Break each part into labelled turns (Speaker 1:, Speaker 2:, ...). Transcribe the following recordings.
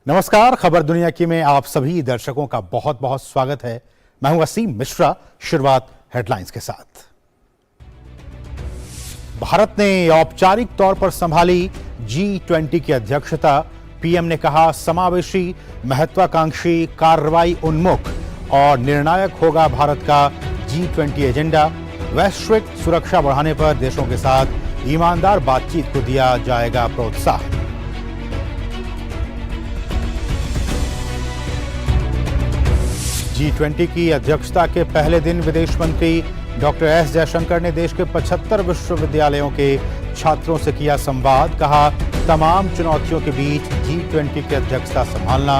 Speaker 1: नमस्कार, खबर दुनिया की में आप सभी दर्शकों का बहुत बहुत स्वागत है। मैं हूं वसीम मिश्रा। शुरुआत हेडलाइंस के साथ। भारत ने औपचारिक तौर पर संभाली G20 की अध्यक्षता। पीएम ने कहा, समावेशी, महत्वाकांक्षी, कार्रवाई उन्मुख और निर्णायक होगा भारत का G20 एजेंडा। वैश्विक सुरक्षा बढ़ाने पर देशों के साथ ईमानदार बातचीत को दिया जाएगा प्रोत्साहन। G20 की अध्यक्षता के पहले दिन विदेश मंत्री डॉक्टर एस जयशंकर ने देश के 75 विश्वविद्यालयों के छात्रों से किया संवाद। कहा, तमाम चुनौतियों के बीच G20 की अध्यक्षता संभालना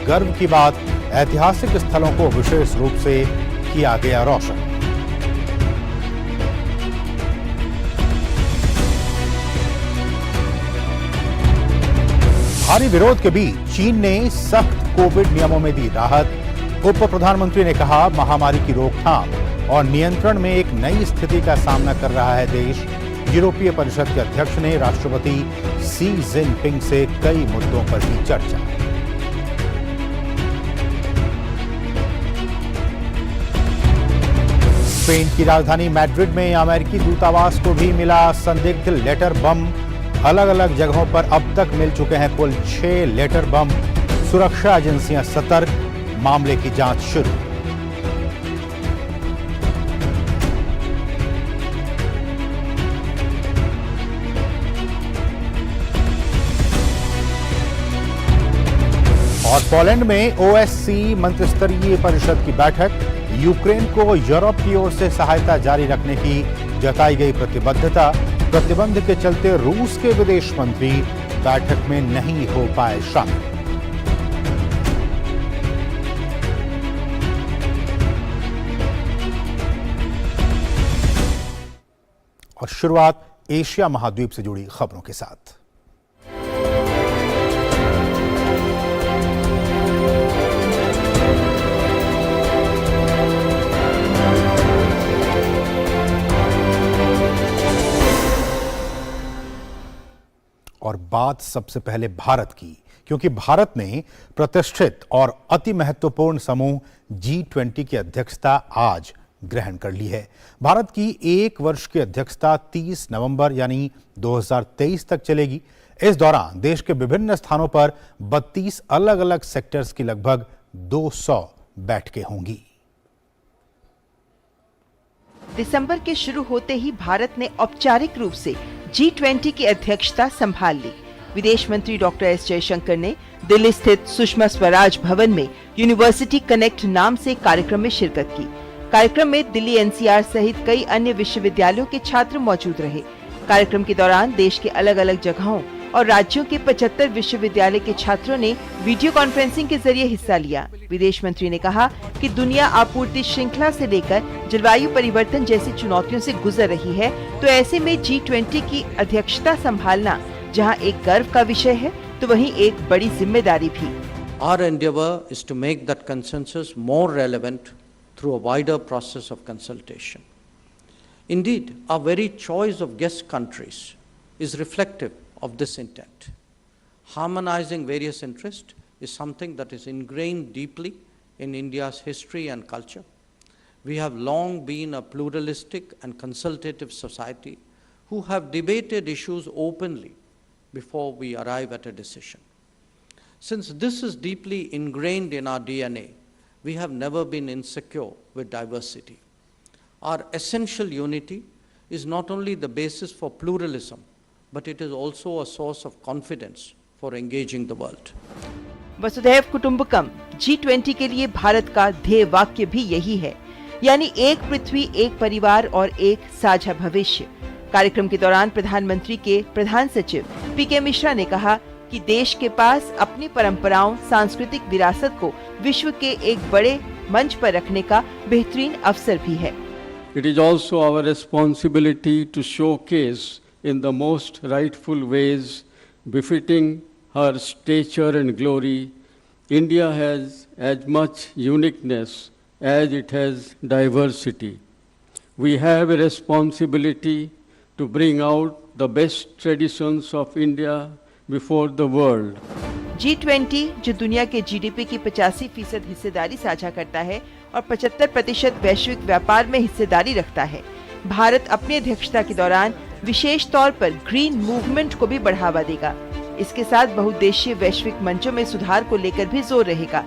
Speaker 1: गर्व की बात। ऐतिहासिक स्थलों को विशेष रूप से किया गया रोशन। भारी विरोध के बीच चीन ने सख्त कोविड नियमों में दी राहत। उप प्रधानमंत्री ने कहा, महामारी की रोकथाम और नियंत्रण में एक नई स्थिति का सामना कर रहा है देश। यूरोपीय परिषद के अध्यक्ष ने राष्ट्रपति शी जिनपिंग से कई मुद्दों पर की चर्चा। स्पेन की राजधानी मैड्रिड में अमेरिकी दूतावास को भी मिला संदिग्ध लेटर बम। अलग अलग जगहों पर अब तक मिल चुके हैं कुल 6 लेटर बम। सुरक्षा एजेंसियां सतर्क, मामले की जांच शुरू। और पोलैंड में OSCE मंत्रिस्तरीय परिषद की बैठक। यूक्रेन को यूरोप की ओर से सहायता जारी रखने की जताई गई प्रतिबद्धता। प्रतिबंध के चलते रूस के विदेश मंत्री बैठक में नहीं हो पाए शामिल। और शुरुआत एशिया महाद्वीप से जुड़ी खबरों के साथ। और बात सबसे पहले भारत की, क्योंकि भारत ने प्रतिष्ठित और अति महत्वपूर्ण समूह G20 की अध्यक्षता आज ग्रहण कर ली है। भारत की 1 वर्ष की अध्यक्षता 30 नवंबर यानी 2023 तक चलेगी। इस दौरान देश के विभिन्न स्थानों पर 32 अलग अलग सेक्टर्स की लगभग 200 बैठकें होंगी।
Speaker 2: दिसंबर के शुरू होते ही भारत ने औपचारिक रूप से G20 की अध्यक्षता संभाल ली। विदेश मंत्री डॉक्टर एस जयशंकर ने दिल्ली स्थित सुषमा स्वराज भवन में यूनिवर्सिटी कनेक्ट नाम से कार्यक्रम में शिरकत की। कार्यक्रम में दिल्ली NCR सहित कई अन्य विश्वविद्यालयों के छात्र मौजूद रहे। कार्यक्रम के दौरान देश के अलग अलग जगहों और राज्यों के 75 विश्वविद्यालय के छात्रों ने वीडियो कॉन्फ्रेंसिंग के जरिए हिस्सा लिया। विदेश मंत्री ने कहा कि दुनिया आपूर्ति श्रृंखला से लेकर जलवायु परिवर्तन जैसी चुनौतियों से गुजर रही है, तो ऐसे में G20 की अध्यक्षता संभालना जहां एक गर्व का विषय है, तो वहीं एक बड़ी जिम्मेदारी भी।
Speaker 3: Our endeavor is to make that consensus more relevant through a wider process of consultation. Indeed, our very choice of guest countries is reflective of this intent. Harmonizing various interests is something that is ingrained deeply in India's history and culture. We have long been a pluralistic and consultative society who have debated issues openly before we arrive at a decision. Since this is deeply ingrained in our DNA, we have never been insecure with diversity. Our essential unity is not only the basis for pluralism, but it is also a source of confidence for engaging the world.
Speaker 2: वसुधैव कुटुंबकम G20 के लिए भारत का ध्येय वाक्य भी यही है, यानी एक पृथ्वी, एक परिवार और एक साझा भविष्य। कार्यक्रम के दौरान प्रधानमंत्री के प्रधान सचिव PK मिश्रा ने कहा कि देश के पास अपनी परंपराओं, सांस्कृतिक विरासत को विश्व के एक बड़े मंच पर रखने का बेहतरीन अवसर भी है।
Speaker 4: It is also our responsibility to showcase in the most rightful ways befitting her stature and glory. India has as much uniqueness as it has diversity. We have a responsibility to bring out the best traditions of India before the world.
Speaker 2: G20 जो दुनिया के GDP की 85% हिस्सेदारी साझा करता है और 75% वैश्विक व्यापार में हिस्सेदारी रखता है, भारत अपनी अध्यक्षता के दौरान विशेष तौर पर ग्रीन मूवमेंट को भी बढ़ावा देगा। इसके साथ बहुउद्देशीय वैश्विक मंचों में सुधार को लेकर भी जोर रहेगा।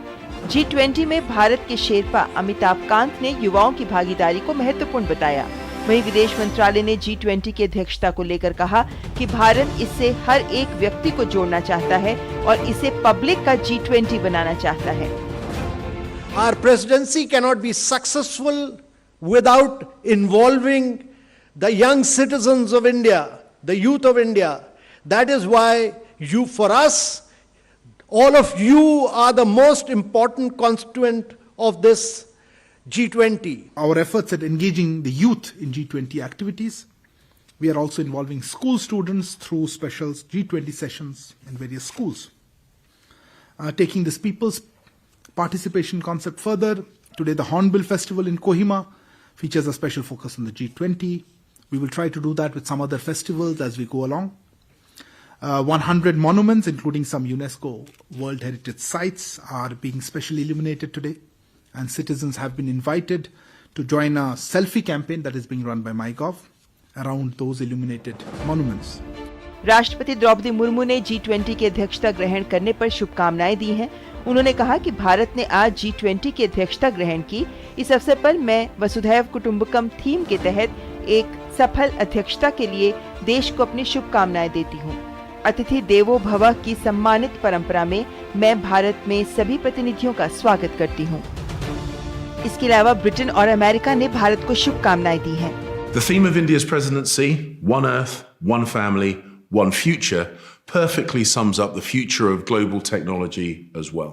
Speaker 2: G20 में भारत के शेरपा अमिताभ कांत ने युवाओं की भागीदारी को महत्वपूर्ण बताया। वहीं विदेश मंत्रालय ने G20 की अध्यक्षता को लेकर कहा कि भारत इससे हर एक व्यक्ति को जोड़ना चाहता है और इसे पब्लिक का G20 बनाना चाहता है।
Speaker 5: Our presidency cannot be successful without involving the young citizens of India, the youth of India. That is why for us, all of you are the most important constituent of this G20.
Speaker 6: Our efforts at engaging the youth in G20 activities. We are also involving school students through special G20 sessions in various schools. Taking this people's participation concept further, today the Hornbill Festival in Kohima features a special focus on the G20. We will try to do that with some other festivals as we go along. 100 monuments, including some UNESCO World Heritage Sites, are being specially illuminated today. And citizens have been invited to join a selfie campaign that is being run by MyGov around those illuminated monuments.
Speaker 2: राष्ट्रपति द्रौपदी मुर्मू ने G20 की अध्यक्षता ग्रहण करने पर शुभकामनाएं दी हैं। उन्होंने कहा कि भारत ने आज G20 की अध्यक्षता ग्रहण की। इस अवसर पर मैं वसुधैव कुटुंबकम थीम के तहत एक सफल अध्यक्षता के लिए देश को अपनी शुभकामनाएं देती हूँ। अतिथि देवो भव की सम्मानित परंपरा में मैं भारत में सभी प्रतिनिधियों का स्वागत करती हूँ। इसके अलावा ब्रिटेन और अमेरिका ने भारत को शुभकामनाएं दी हैं।
Speaker 7: The theme of India's presidency, One Earth, One Family, One Future, perfectly sums up the future of global technology as well.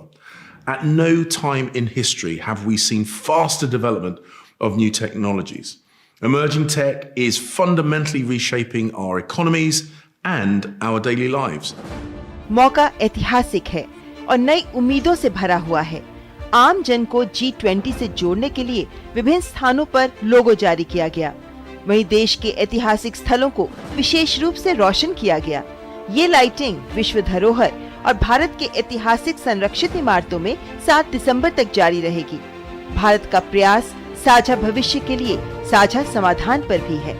Speaker 7: At no time in history have we seen faster development of new technologies. Emerging tech is fundamentally reshaping our economies and our daily lives.
Speaker 2: मौका ऐतिहासिक है और नई उम्मीदों से भरा हुआ है। आम जन को G20 से जोड़ने के लिए विभिन्न स्थानों पर लोगो जारी किया गया। वहीं देश के ऐतिहासिक स्थलों को विशेष रूप से रोशन किया गया। ये लाइटिंग विश्व धरोहर और भारत के ऐतिहासिक संरक्षित इमारतों में 7 दिसंबर तक जारी रहेगी। भारत का प्रयास साझा भविष्य के लिए साझा समाधान पर भी है।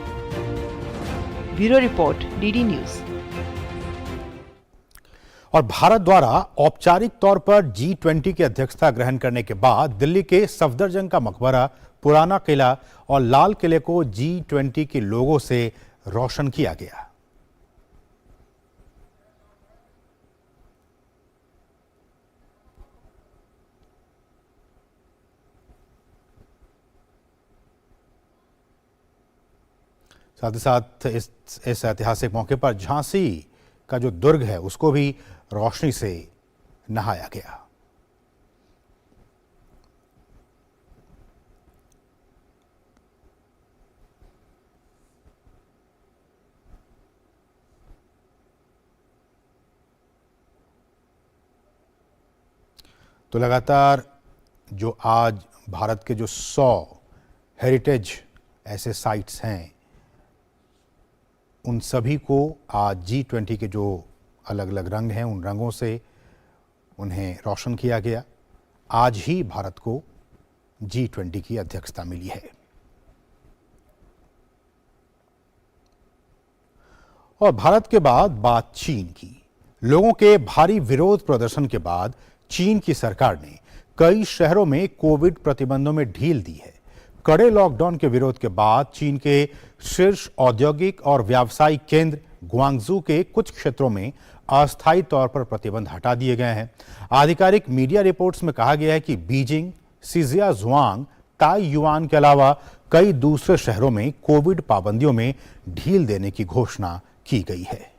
Speaker 2: Bureau report, DD news.
Speaker 1: और भारत द्वारा औपचारिक तौर पर G20 की अध्यक्षता ग्रहण करने के बाद दिल्ली के सफदरजंग का मकबरा, पुराना किला और लाल किले को G20 के लोगों से रोशन किया गया। साथ ही साथ इस ऐतिहासिक मौके पर झांसी का जो दुर्ग है उसको भी रोशनी से नहाया गया। तो लगातार जो आज भारत के जो 100 हेरिटेज ऐसे साइट्स हैं उन सभी को आज G20 के जो अलग अलग रंग हैं उन रंगों से उन्हें रोशन किया गया। आज ही भारत को G20 की अध्यक्षता मिली है। और भारत के बाद बात चीन की। लोगों के भारी विरोध प्रदर्शन के बाद चीन की सरकार ने कई शहरों में कोविड प्रतिबंधों में ढील दी है। कड़े लॉकडाउन के विरोध के बाद चीन के शीर्ष औद्योगिक और व्यावसायिक केंद्र ग्वांगझू के कुछ क्षेत्रों में अस्थायी तौर पर प्रतिबंध हटा दिए गए हैं। आधिकारिक मीडिया रिपोर्ट्स में कहा गया है कि बीजिंग, शिजियाजुआंग, ताइयुआन के अलावा कई दूसरे शहरों में कोविड पाबंदियों में ढील देने की घोषणा की गई है।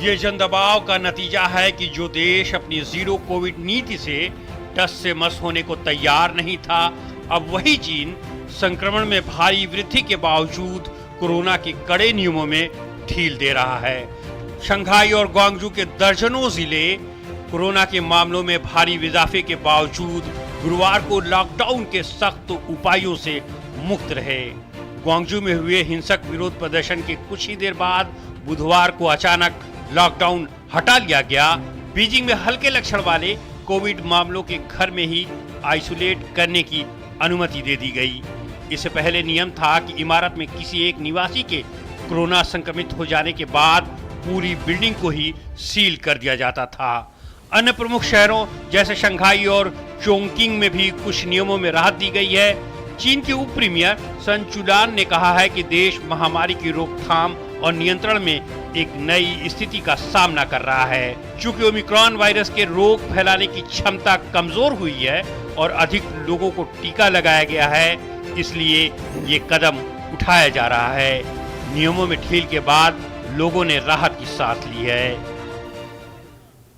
Speaker 8: ये जनदबाव का नतीजा है कि जो देश अपनी जीरो कोविड नीति से टस से मस होने को तैयार नहीं था, अब वही चीन संक्रमण में भारी वृद्धि के बावजूद कोरोना के कड़े नियमों में ढील दे रहा है। शंघाई और ग्वांगझू के दर्जनों जिले कोरोना के मामलों में भारी इजाफे के बावजूद गुरुवार को लॉकडाउन के सख्त उपायों से मुक्त रहे। ग्वांगझू में हुए हिंसक विरोध प्रदर्शन के कुछ ही देर बाद बुधवार को अचानक लॉकडाउन हटा लिया गया। बीजिंग में हल्के लक्षण वाले कोविड मामलों के घर में ही आइसोलेट करने की अनुमति दे दी गई। इससे पहले नियम था कि इमारत में किसी एक निवासी के कोरोना संक्रमित हो जाने के बाद पूरी बिल्डिंग को ही सील कर दिया जाता था। अन्य प्रमुख शहरों जैसे शंघाई और चोंगकिंग में भी कुछ नियमों में राहत दी गई है। चीन के उप प्रीमियर सन चुलान ने कहा है कि देश महामारी की रोकथाम और नियंत्रण में एक नई स्थिति का सामना कर रहा है। चूंकि ओमिक्रॉन वायरस के रोग फैलाने की क्षमता कमजोर हुई है और अधिक लोगों को टीका लगाया गया है, इसलिए ये कदम उठाया जा रहा है। नियमों में ढील के बाद लोगों ने राहत की सांस ली है।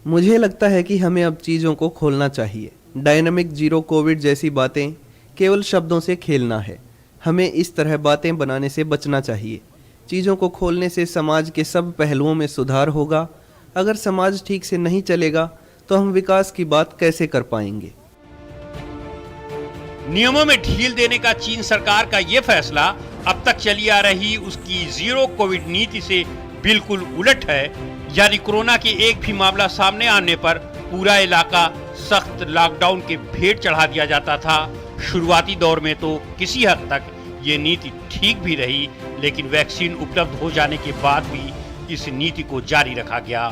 Speaker 9: मुझे लगता है कि हमें अब चीज़ों को खोलना चाहिए। डायनामिक जीरो कोविड जैसी बातें केवल शब्दों से खेलना है। हमें इस तरह बातें बनाने से बचना चाहिए। चीज़ों को खोलने से समाज के सब पहलुओं में सुधार होगा। अगर समाज ठीक से नहीं चलेगा तो हम विकास की बात कैसे कर पाएंगे।
Speaker 8: नियमों में ढील देने का चीन सरकार का ये फैसला अब तक चली आ रही उसकी जीरो कोविड नीति से बिल्कुल उलट है। यानी कोरोना के एक भी मामला सामने आने पर पूरा इलाका सख्त लॉकडाउन के भेंट चढ़ा दिया जाता था। शुरुआती दौर में तो किसी हद तक ये नीति ठीक भी रही, लेकिन वैक्सीन उपलब्ध हो जाने के बाद भी इस नीति को जारी रखा गया।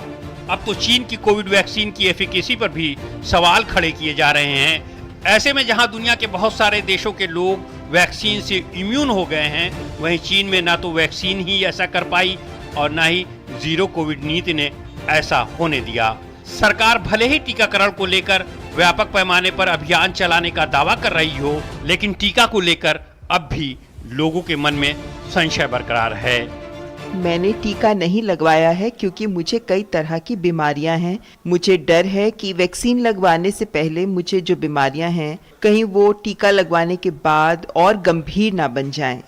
Speaker 8: अब तो चीन की कोविड वैक्सीन की एफिकेसी पर भी सवाल खड़े किए जा रहे हैं। ऐसे में जहां दुनिया के बहुत सारे देशों के लोग वैक्सीन से इम्यून हो गए हैं, वहीं चीन में ना तो वैक्सीन ही ऐसा कर पाई और ना ही जीरो कोविड नीति ने ऐसा होने दिया। सरकार भले ही टीकाकरण को लेकर व्यापक पैमाने पर अभियान चलाने का दावा कर रही हो, लेकिन टीका को लेकर अब भी लोगों के मन में संशय बरकरार है।
Speaker 2: मैंने टीका नहीं लगवाया है क्योंकि मुझे कई तरह की बीमारियां हैं। मुझे डर है कि वैक्सीन लगवाने से पहले मुझे जो बीमारियां हैं, कहीं वो टीका लगवाने के बाद और गंभीर ना बन जाएं।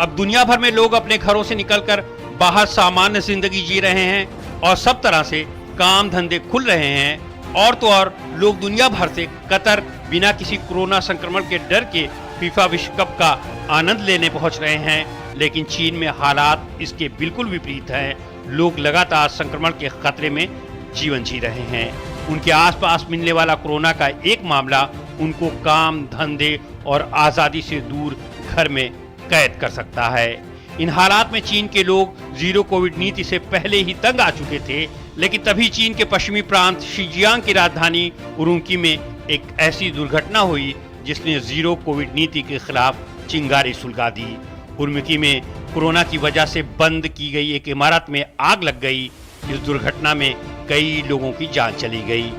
Speaker 8: अब दुनिया भर में लोग अपने घरों से निकलकर बाहर सामान्य जिंदगी जी रहे हैं और सब तरह से काम धंधे खुल रहे हैं। और तो और लोग दुनिया भर से कतर बिना किसी कोरोना संक्रमण के डर के फीफा विश्व कप का आनंद लेने पहुंच रहे हैं। लेकिन चीन में हालात इसके बिल्कुल विपरीत हैं। लोग लगातार संक्रमण के खतरे में जीवन जी रहे हैं। उनके आसपास मिलने वाला कोरोना का एक मामला उनको काम धंधे और आज़ादी से दूर घर में कैद कर सकता है। इन हालात में चीन के लोग जीरो कोविड नीति से पहले ही तंग आ चुके थे, लेकिन तभी चीन के पश्चिमी प्रांत शिजियांग की राजधानी उरुमकी में एक ऐसी दुर्घटना हुई जिसने जीरो कोविड नीति के खिलाफ चिंगारी सुलगा दी। उरुमकी में कोरोना की वजह से बंद की गई एक इमारत में आग लग गई। इस दुर्घटना में कई लोगों की जान चली गई।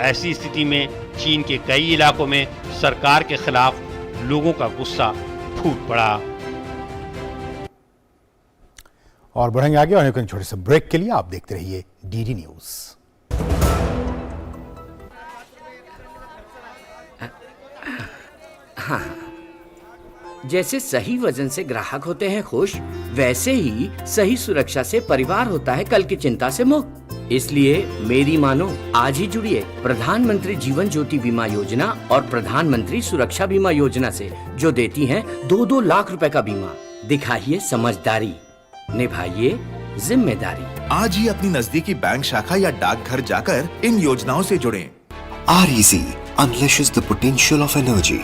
Speaker 8: ऐसी स्थिति में चीन के कई इलाकों में सरकार के खिलाफ लोगों का गुस्सा फूट पड़ा।
Speaker 1: और बढ़ेंगे आगे और एक छोटे से ब्रेक के लिए आप देखते रहिए डीडी न्यूज।
Speaker 10: हाँ, जैसे सही वजन से ग्राहक होते हैं खुश, वैसे ही सही सुरक्षा से परिवार होता है कल की चिंता से मुक्त। इसलिए मेरी मानो, आज ही जुड़िए प्रधानमंत्री जीवन ज्योति बीमा योजना और प्रधानमंत्री सुरक्षा बीमा योजना से, जो देती हैं 2-2 लाख रुपए का बीमा। दिखाइए समझदारी, निभाइए जिम्मेदारी।
Speaker 11: आज ही अपनी नजदीकी बैंक शाखा या डाकघर जाकर इन योजनाओं से जुड़ें।
Speaker 12: REC unleashes the potential of energy.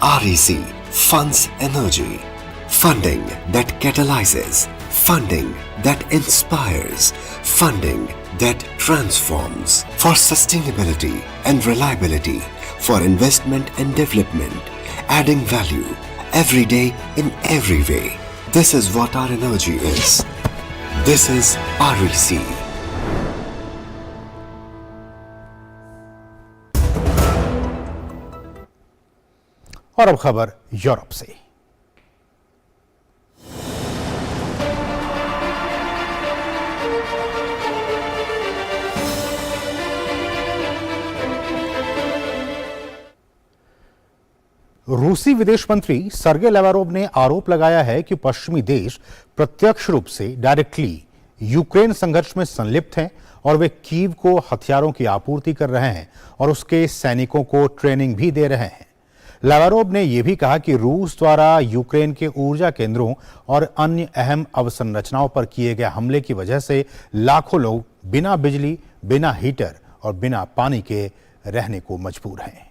Speaker 12: REC funds energy. Funding that catalyzes. Funding that inspires. Funding that transforms. For sustainability and reliability. For investment and development. Adding value every day in every way. This is what our energy is. This is REC.
Speaker 1: और अब खबर Europe से। रूसी विदेश मंत्री सर्गे Lavrov ने आरोप लगाया है कि पश्चिमी देश प्रत्यक्ष रूप से डायरेक्टली यूक्रेन संघर्ष में संलिप्त हैं और वे कीव को हथियारों की आपूर्ति कर रहे हैं और उसके सैनिकों को ट्रेनिंग भी दे रहे हैं। लावरोव ने यह भी कहा कि रूस द्वारा यूक्रेन के ऊर्जा केंद्रों और अन्य अहम अवसंरचनाओं पर किए गए हमले की वजह से लाखों लोग बिना बिजली, बिना हीटर और बिना पानी के रहने को मजबूर हैं।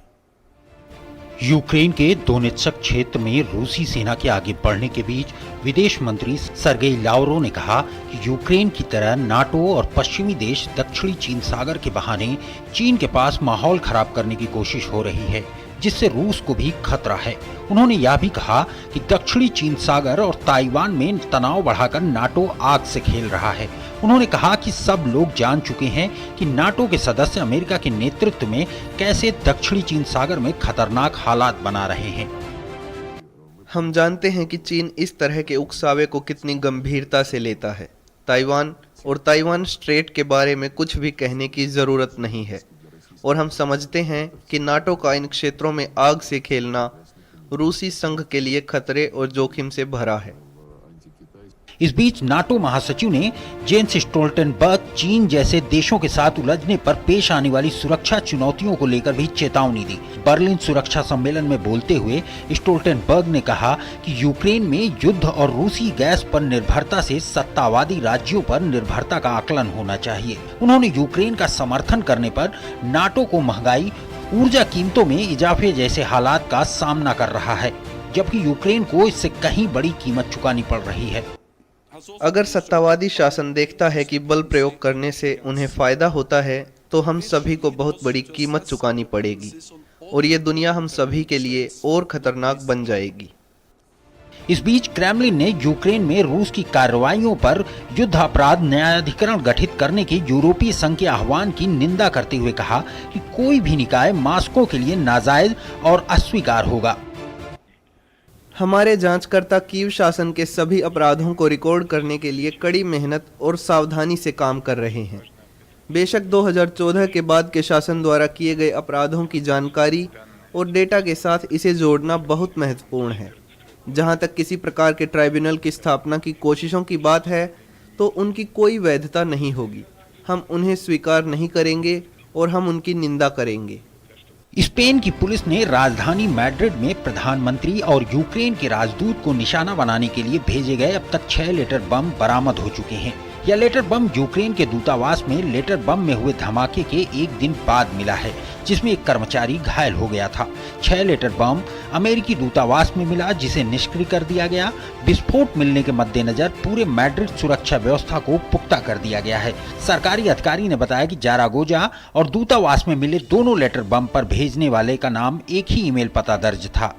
Speaker 13: यूक्रेन के दोनेत्स्क क्षेत्र में रूसी सेना के आगे बढ़ने के बीच विदेश मंत्री सर्गेई लावरोव ने कहा कि यूक्रेन की तरह नाटो और पश्चिमी देश दक्षिणी चीन सागर के बहाने चीन के पास माहौल खराब करने की कोशिश हो रही है, जिससे रूस को भी खतरा है। उन्होंने यह भी कहा कि दक्षिणी चीन सागर और ताइवान में तनाव बढ़ाकर नाटो आग से खेल रहा है। उन्होंने कहा कि सब लोग जान चुके हैं कि नाटो के सदस्य अमेरिका के नेतृत्व में कैसे दक्षिणी चीन सागर में खतरनाक हालात बना रहे हैं।
Speaker 9: हम जानते हैं कि चीन इस तरह के उकसावे को कितनी गंभीरता से लेता है। ताइवान और ताइवान स्ट्रेट के बारे में कुछ भी कहने की जरूरत नहीं है, और हम समझते हैं कि नाटो का इन क्षेत्रों में आग से खेलना रूसी संघ के लिए खतरे और जोखिम से भरा है।
Speaker 13: इस बीच नाटो महासचिव ने जेन्स स्टोल्टनबर्ग चीन जैसे देशों के साथ उलझने पर पेश आने वाली सुरक्षा चुनौतियों को लेकर भी चेतावनी दी। बर्लिन सुरक्षा सम्मेलन में बोलते हुए स्टोल्टनबर्ग ने कहा कि यूक्रेन में युद्ध और रूसी गैस पर निर्भरता से सत्तावादी राज्यों पर निर्भरता का आकलन होना चाहिए। उन्होंने यूक्रेन का समर्थन करने पर नाटो को महंगाई, ऊर्जा कीमतों में इजाफे जैसे हालात का सामना कर रहा है, जबकि यूक्रेन को इससे कहीं बड़ी कीमत चुकानी पड़ रही है।
Speaker 9: अगर सत्तावादी शासन देखता है कि बल प्रयोग करने से उन्हें फायदा होता है, तो हम सभी को बहुत बड़ी कीमत चुकानी पड़ेगी और ये दुनिया हम सभी के लिए और खतरनाक बन जाएगी।
Speaker 13: इस बीच क्रेमलिन ने यूक्रेन में रूस की कार्रवाइयों पर युद्ध अपराध न्यायाधिकरण गठित करने के यूरोपीय संघ के आह्वान की निंदा करते हुए कहा कि कोई भी निकाय मास्को के लिए नाजायज और अस्वीकार होगा।
Speaker 9: हमारे जांचकर्ता कीव शासन के सभी अपराधों को रिकॉर्ड करने के लिए कड़ी मेहनत और सावधानी से काम कर रहे हैं। बेशक 2014 के बाद के शासन द्वारा किए गए अपराधों की जानकारी और डेटा के साथ इसे जोड़ना बहुत महत्वपूर्ण है। जहां तक किसी प्रकार के ट्राइब्यूनल की स्थापना की कोशिशों की बात है, तो उनकी कोई वैधता नहीं होगी। हम उन्हें स्वीकार नहीं करेंगे और हम उनकी निंदा करेंगे।
Speaker 13: स्पेन की पुलिस ने राजधानी मैड्रिड में प्रधानमंत्री और यूक्रेन के राजदूत को निशाना बनाने के लिए भेजे गए अब तक 6 लीटर बम बरामद हो चुके हैं। यह लेटर बम यूक्रेन के दूतावास में लेटर बम में हुए धमाके के एक दिन बाद मिला है, जिसमें एक कर्मचारी घायल हो गया था। 6 लेटर बम अमेरिकी दूतावास में मिला, जिसे निष्क्रिय कर दिया गया। विस्फोट मिलने के मद्देनजर पूरे मैड्रिड सुरक्षा व्यवस्था को पुख्ता कर दिया गया है। सरकारी अधिकारी ने बताया कि जारागोजा और दूतावास में मिले दोनों लेटर बम पर भेजने वाले का नाम एक ही ईमेल पता दर्ज था।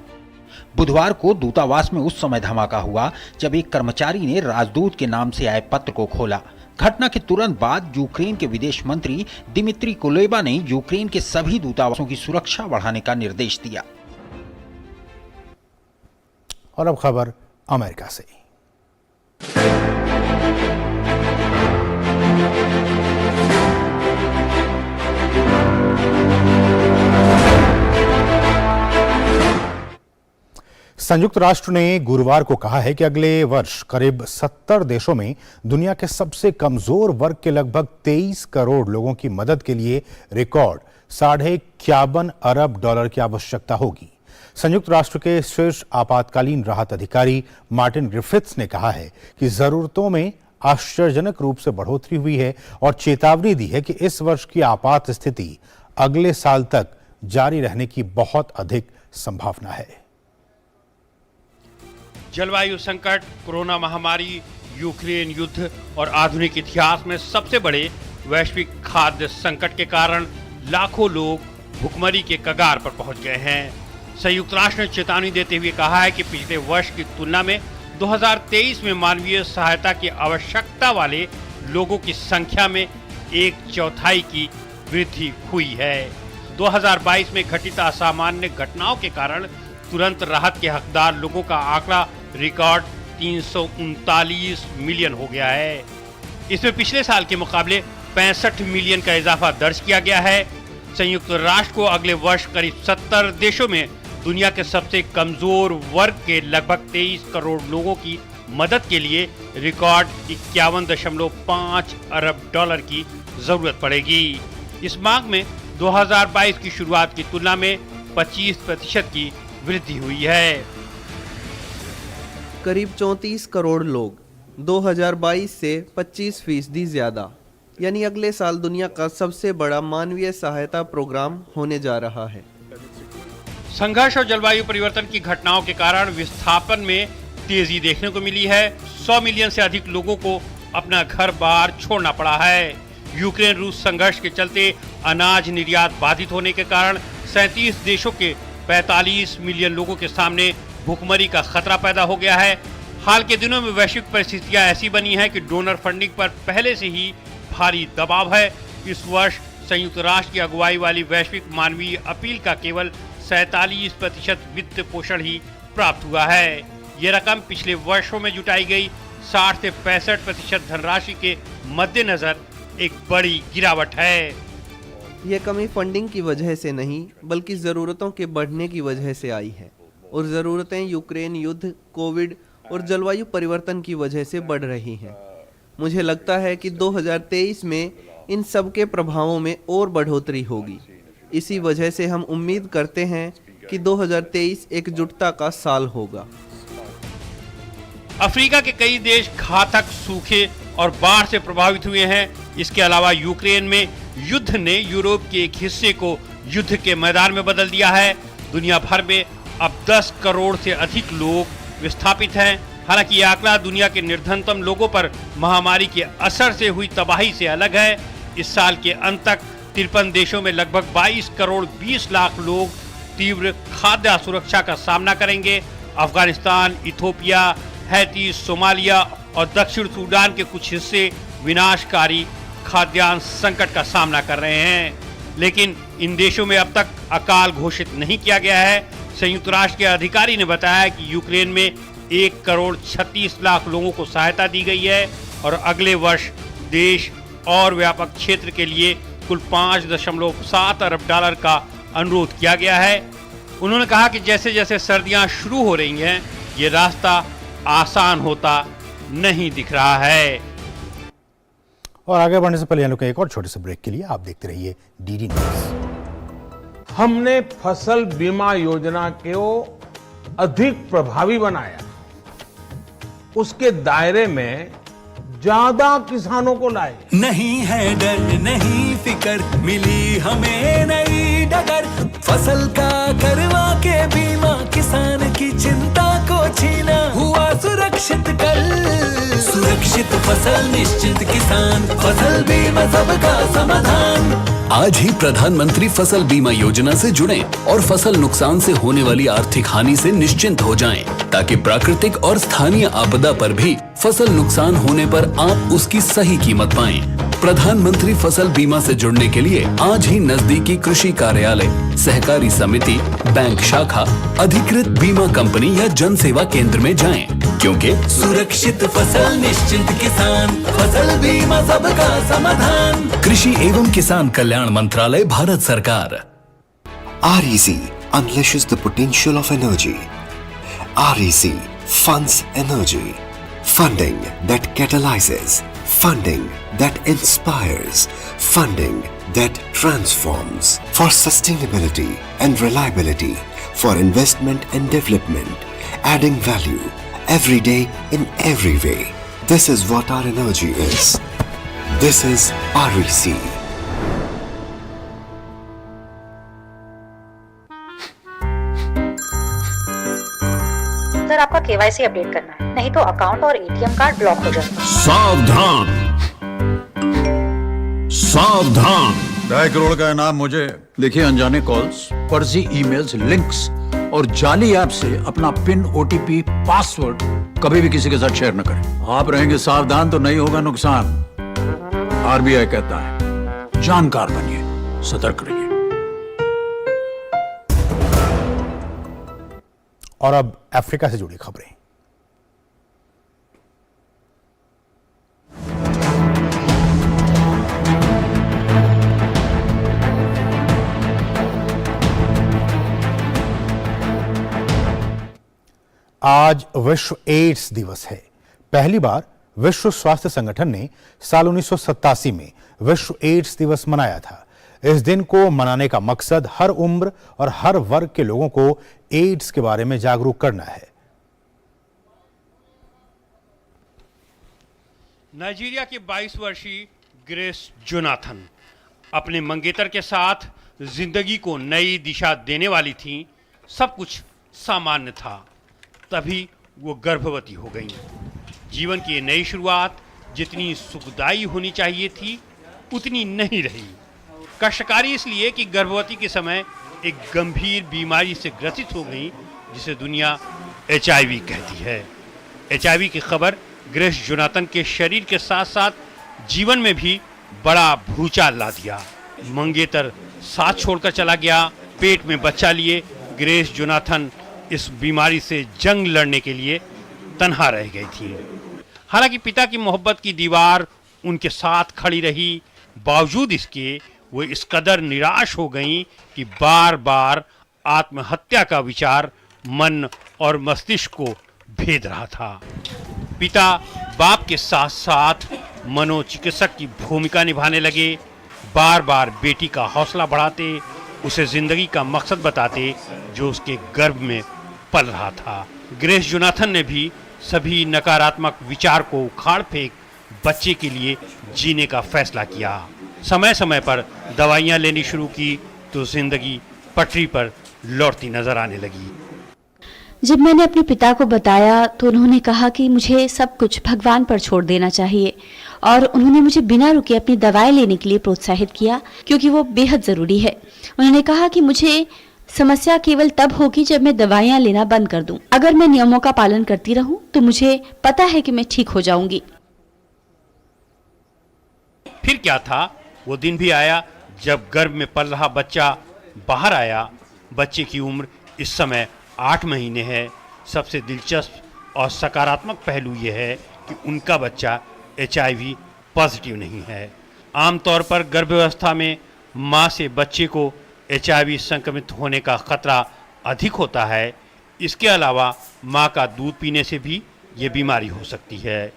Speaker 13: बुधवार को दूतावास में उस समय धमाका हुआ जब एक कर्मचारी ने राजदूत के नाम से आए पत्र को खोला। घटना के तुरंत बाद यूक्रेन के विदेश मंत्री दिमित्री कुलेबा ने यूक्रेन के सभी दूतावासों की सुरक्षा बढ़ाने का निर्देश दिया।
Speaker 1: और अब खबर अमेरिका से। संयुक्त राष्ट्र ने गुरुवार को कहा है कि अगले वर्ष करीब 70 देशों में दुनिया के सबसे कमजोर वर्ग के लगभग 23 करोड़ लोगों की मदद के लिए रिकॉर्ड $51 अरब की आवश्यकता होगी। संयुक्त राष्ट्र के शीर्ष आपातकालीन राहत अधिकारी मार्टिन ग्रिफिथ्स ने कहा है कि जरूरतों में आश्चर्यजनक रूप से बढ़ोतरी हुई है और चेतावनी दी है कि इस वर्ष की आपात स्थिति अगले साल तक जारी रहने की बहुत अधिक संभावना है।
Speaker 8: जलवायु संकट, कोरोना महामारी, यूक्रेन युद्ध और आधुनिक इतिहास में सबसे बड़े वैश्विक खाद्य संकट के कारण लाखों लोग भुखमरी के कगार पर पहुंच गए हैं। संयुक्त राष्ट्र ने चेतावनी देते हुए कहा है कि पिछले वर्ष की तुलना में 2023 में मानवीय सहायता की आवश्यकता वाले लोगों की संख्या में 1/4 की वृद्धि हुई है। 2022 में घटित असामान्य घटनाओं के कारण तुरंत राहत के हकदार लोगों का आंकड़ा रिकॉर्ड 339 मिलियन हो गया है। इसमें पिछले साल के मुकाबले 65 मिलियन का इजाफा दर्ज किया गया है। संयुक्त राष्ट्र को अगले वर्ष करीब 70 देशों में दुनिया के सबसे कमजोर वर्ग के लगभग 23 करोड़ लोगों की मदद के लिए रिकॉर्ड $51.5 अरब की जरूरत पड़ेगी। इस मांग में 2022 की शुरुआत की तुलना में 25% की वृद्धि हुई है।
Speaker 9: करीब 34 करोड़ लोग 2022 से 25% ज्यादा। यानी अगले साल दुनिया का सबसे बड़ा मानवीय सहायता प्रोग्राम होने जा रहा है।
Speaker 8: संघर्ष और जलवायु परिवर्तन की घटनाओं के कारण विस्थापन में तेजी देखने को मिली है। 100 मिलियन से अधिक लोगों को अपना घर बार छोड़ना पड़ा है। यूक्रेन रूस संघर्ष के चलते अनाज निर्यात बाधित होने के कारण 37 देशों के 45 मिलियन लोगों के सामने भूखमरी का खतरा पैदा हो गया है। हाल के दिनों में वैश्विक परिस्थितियां ऐसी बनी हैं कि डोनर फंडिंग पर पहले से ही भारी दबाव है। इस वर्ष संयुक्त राष्ट्र की अगुवाई वाली वैश्विक मानवीय अपील का केवल 47% वित्त पोषण ही प्राप्त हुआ है। ये रकम पिछले वर्षों में जुटाई गई 60 से 65% धनराशि के मद्देनजर एक बड़ी गिरावट है।
Speaker 9: ये कमी फंडिंग की वजह से नहीं बल्कि ज़रूरतों के बढ़ने की वजह से आई है और ज़रूरतें यूक्रेन युद्ध, कोविड और जलवायु परिवर्तन की वजह से बढ़ रही हैं। मुझे लगता है कि 2023 में इन सब के प्रभावों में और बढ़ोतरी होगी। इसी वजह से हम उम्मीद करते हैं कि 2023 एकजुटता का साल होगा।
Speaker 8: अफ्रीका के कई देश घातक सूखे और बाढ़ से प्रभावित हुए हैं। इसके अलावा यूक्रेन में युद्ध ने यूरोप के एक हिस्से को युद्ध के मैदान में बदल दिया है। दुनिया भर में अब 10 करोड़ से अधिक लोग विस्थापित हैं। हालांकि यह आंकड़ा दुनिया के निर्धनतम लोगों पर महामारी के असर से हुई तबाही से अलग है। इस साल के अंत तक 53 देशों में लगभग 22 करोड़ 20 लाख लोग तीव्र खाद्य असुरक्षा का सामना करेंगे। अफगानिस्तान, इथोपिया, हैती, सोमालिया और दक्षिण सूडान के कुछ हिस्से विनाशकारी खाद्यान्न संकट का सामना कर रहे हैं, लेकिन इन देशों में अब तक अकाल घोषित नहीं किया गया है। संयुक्त राष्ट्र के अधिकारी ने बताया कि यूक्रेन में 1 करोड़ 36 लाख लोगों को सहायता दी गई है और अगले वर्ष देश और व्यापक क्षेत्र के लिए कुल 5.7 अरब डॉलर का अनुरोध किया गया है। उन्होंने कहा कि जैसे जैसे सर्दियां शुरू हो रही हैं, ये रास्ता आसान होता नहीं दिख रहा है।
Speaker 1: और आगे बढ़ने से पहले हम लोग एक और छोटे से ब्रेक के लिए आप देखते रहिए डीडी न्यूज़।
Speaker 14: हमने फसल बीमा योजना को अधिक प्रभावी बनाया, उसके दायरे में ज्यादा किसानों को लाए।
Speaker 15: नहीं है डर, नहीं फिकर, मिली हमें नई डगर। फसल का करवा के बीमा, किसान की चिंता को छीना, हुआ सुरक्षित कल। सुरक्षित फसल निश्चित किसान, फसल बीमा सबका समाधान।
Speaker 16: आज ही प्रधानमंत्री फसल बीमा योजना से जुड़ें और फसल नुकसान से होने वाली आर्थिक हानि से निश्चिंत हो जाएं, ताकि प्राकृतिक और स्थानीय आपदा पर भी फसल नुकसान होने पर आप उसकी सही कीमत पाएं। प्रधानमंत्री फसल बीमा से जुड़ने के लिए आज ही नजदीकी कृषि कार्यालय, सहकारी समिति, बैंक शाखा, अधिकृत बीमा कंपनी या जन सेवा केंद्र में जाएं, क्योंकि
Speaker 15: सुरक्षित फसल निश्चिंत किसान, फसल बीमा सबका समाधान।
Speaker 16: कृषि एवं किसान कल्याण मंत्रालय, भारत सरकार।
Speaker 12: REC unleashes the potential of energy. REC funds energy. Funding that catalyzes. Funding that inspires. Funding that transforms. For sustainability and reliability. For investment and development. Adding value. Every day in every way. This is what our energy is. This is REC.
Speaker 17: Sir, आपका KYC update करना है, नहीं तो account और ATM card block हो जाएगा।
Speaker 18: सावधान, सावधान। 2.5 करोड़ का इनाम मुझे। देखिए, अनजाने कॉल्स, फर्जी ईमेल्स, लिंक्स और जाली ऐप से अपना पिन, OTP, पासवर्ड कभी भी किसी के साथ शेयर न करें। आप रहेंगे सावधान तो नहीं होगा नुकसान। RBI कहता है, जानकार बनिए, सतर्क रहिए।
Speaker 1: और अब अफ्रीका से जुड़ी खबरें। आज विश्व एड्स दिवस है। पहली बार विश्व स्वास्थ्य संगठन ने साल 1987 में विश्व एड्स दिवस मनाया था। इस दिन को मनाने का मकसद हर उम्र और हर वर्ग के लोगों को एड्स के बारे में जागरूक करना है।
Speaker 8: नाइजीरिया की 22 वर्षीय ग्रेस जोनाथन अपने मंगेतर के साथ जिंदगी को नई दिशा देने वाली थीं। सब कुछ सामान्य था, तभी वो गर्भवती हो गईं। जीवन की ये नई शुरुआत जितनी सुखदायी होनी चाहिए थी उतनी नहीं रही। कष्टकारी इसलिए कि गर्भवती के समय एक गंभीर बीमारी से ग्रसित हो गई जिसे दुनिया HIV कहती है। HIV की खबर ग्रेस जोनाथन के शरीर के साथ साथ जीवन में भी बड़ा भूचाल ला दिया। मंगेतर साथ छोड़कर चला गया। पेट में बच्चा लिए ग्रेस जोनाथन इस बीमारी से जंग लड़ने के लिए तन्हा रह गई थी। हालांकि पिता की मोहब्बत की दीवार उनके साथ खड़ी रही, बावजूद इसके वो इस कदर निराश हो गईं कि बार बार आत्महत्या का विचार मन और मस्तिष्क को भेद रहा था। पिता बाप के साथ साथ मनोचिकित्सक की भूमिका निभाने लगे। बार बार बेटी का हौसला बढ़ाते, उसे जिंदगी का मकसद बताते जो उसके गर्भ में पल रहा था। ग्रेस जोनाथन ने भी सभी नकारात्मक विचार को उखाड़ फेंक बच्चे के लिए जीने का फैसला किया। समय समय पर दवाइयां लेनी शुरू की तो जिंदगी पटरी पर लौटती नजर आने लगी।
Speaker 19: जब मैंने अपने पिता को बताया तो उन्होंने कहा कि मुझे सब कुछ भगवान पर छोड़ देना चाहिए और उन्होंने मुझे बिना रुके अपनी दवाएं लेने के लिए प्रोत्साहित किया क्योंकि वो बेहद ज़रूरी है। उन्होंने कहा कि मुझे समस्या केवल तब होगी जब मैं दवाइयां लेना बंद कर दूं। अगर मैं नियमों का पालन करती रहूं तो मुझे पता है कि मैं ठीक हो जाऊंगी।
Speaker 8: फिर क्या था, वो दिन भी आया जब गर्भ में पल रहा बच्चा बाहर आया। बच्चे की उम्र इस समय 8 महीने है। सबसे दिलचस्प और सकारात्मक पहलू यह है कि उनका बच्चा HIV पॉजिटिव नहीं है। आमतौर पर गर्भावस्था में माँ से बच्चे को HIV संक्रमित होने का खतरा अधिक होता है। इसके अलावा माँ का दूध पीने से भी ये बीमारी हो सकती है।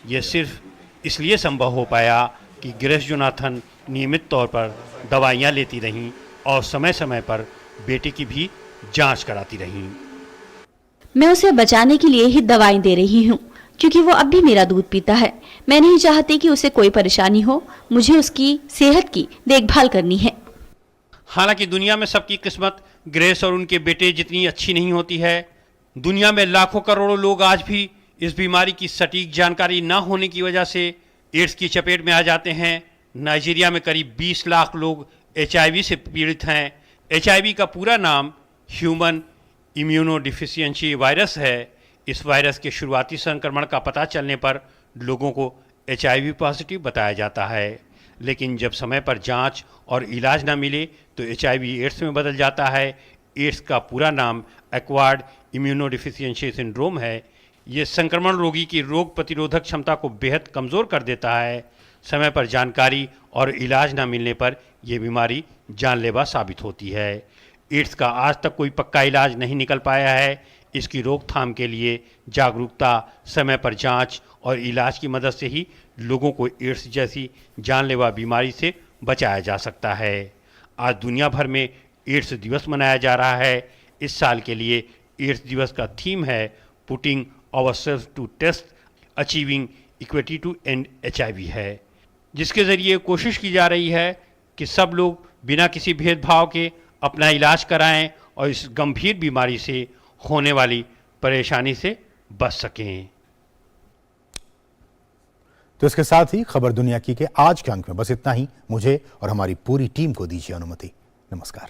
Speaker 8: ये सिर्फ इसलिए संभव हो पाया कि ग्रेस जोनाथन नियमित तौर पर दवाइयाँ लेती रहीं और समय समय पर बेटे की भी जांच कराती रहीं।
Speaker 19: मैं उसे बचाने के लिए ही दवाएं दे रही हूँ क्योंकि वो अब भी मेरा दूध पीता है। मैं नहीं चाहती कि उसे कोई परेशानी हो। मुझे उसकी सेहत की देखभाल करनी है।
Speaker 8: हालांकि दुनिया में सबकी किस्मत ग्रेस और उनके बेटे जितनी अच्छी नहीं होती है। दुनिया में लाखों करोड़ों लोग आज भी इस बीमारी की सटीक जानकारी न होने की वजह से एड्स की चपेट में आ जाते हैं। नाइजीरिया में करीब 20 लाख लोग HIV से पीड़ित हैं। HIV का पूरा नाम ह्यूमन इम्यूनोडिफिशियेंसी वायरस है। इस वायरस के शुरुआती संक्रमण का पता चलने पर लोगों को HIV पॉजिटिव बताया जाता है, लेकिन जब समय पर जांच और इलाज न मिले तो HIV एड्स में बदल जाता है। एड्स का पूरा नाम एक्वायर्ड इम्यूनोडिफिशियेंसी सिंड्रोम है। ये संक्रमण रोगी की रोग प्रतिरोधक क्षमता को बेहद कमज़ोर कर देता है। समय पर जानकारी और इलाज न मिलने पर यह बीमारी जानलेवा साबित होती है। एड्स का आज तक कोई पक्का इलाज नहीं निकल पाया है। इसकी रोकथाम के लिए जागरूकता, समय पर जांच और इलाज की मदद से ही लोगों को एड्स जैसी जानलेवा बीमारी से बचाया जा सकता है। आज दुनिया भर में एड्स दिवस मनाया जा रहा है। इस साल के लिए एड्स दिवस का थीम है putting ourselves to test achieving equity to end HIV है, जिसके ज़रिए कोशिश की जा रही है कि सब लोग बिना किसी भेदभाव के अपना इलाज कराएं और इस गंभीर बीमारी से होने वाली परेशानी से बच सकें।
Speaker 1: तो इसके साथ ही खबर दुनिया की के आज के अंक में बस इतना ही। मुझे और हमारी पूरी टीम को दीजिए अनुमति। नमस्कार।